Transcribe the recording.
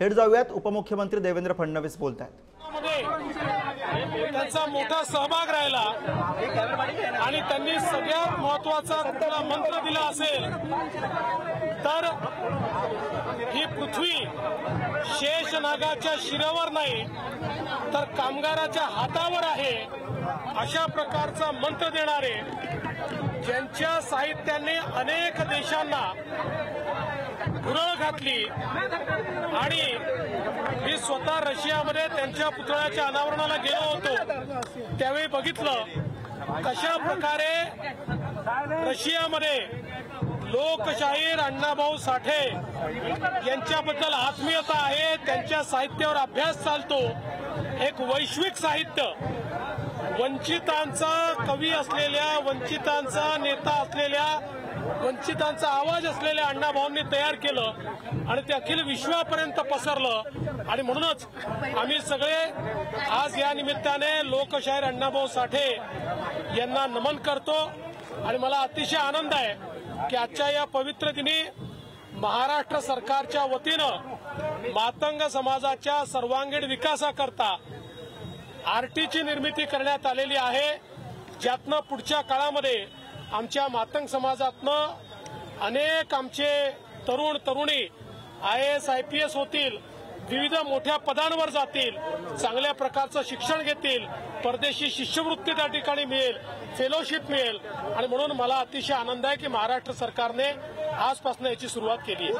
थेट जाऊयात, उपमुख्यमंत्री देवेंद्र फडणवीस बोलत आहेत। त्यांचा मोठा सहभाग राहिला आणि त्यांनी सगळ्यात महत्त्वाचा कुठला मंत्र दिला असेल तर ही पृथ्वी शेषनागाच्या शिरावर नाही तर कामगाराच्या हातावर आहे, अशा प्रकारचा मंत्र देणारे, ज्यांच्या साहित्याने अनेक देशांना भुरळ घातली आणि मी स्वतः रशियामध्ये त्यांच्या पुतळ्याच्या अनावरणाला गेलो होतो, त्यावेळी बघितलं कशा प्रकारे रशियामध्ये लोकशाहीर अण्णाभाऊ साठे यांच्याबद्दल आत्मीयता आहे, त्यांच्या साहित्यावर अभ्यास चालतो। एक वैश्विक साहित्य, वंचितांचा कवी असलेल्या, वंचितांचा नेता असलेल्या, वंचितांचा आवाज असलेल्या अण्णाभाऊंनी तयार केलं आणि ते अखिल विश्वापर्यंत पसरलं। आणि म्हणूनच आम्ही सगळे आज या निमित्ताने लोकशाहीर अण्णाभाऊ साठे यांना नमन करतो आणि मला अतिशय आनंद आहे की आजच्या या पवित्र दिनी महाराष्ट्र सरकारच्या वतीनं मातंग समाजाच्या सर्वांगीण विकासाकरता आरटीची निर्मिती करण्यात आलेली आहे, ज्यातनं पुढच्या काळामध्ये आमच्या मातंग समाजातनं अनेक आमचे तरुण तरुणी IAS IPS होतील, विविध मोठ्या पदांवर जातील, चांगल्या प्रकारचं शिक्षण घेतील, परदेशी शिष्यवृत्ती त्या ठिकाणी मिळेल, फेलोशिप मिळेल आणि म्हणून मला अतिशय आनंद आहे की महाराष्ट्र सरकारने आजपासून याची सुरुवात केली आहे।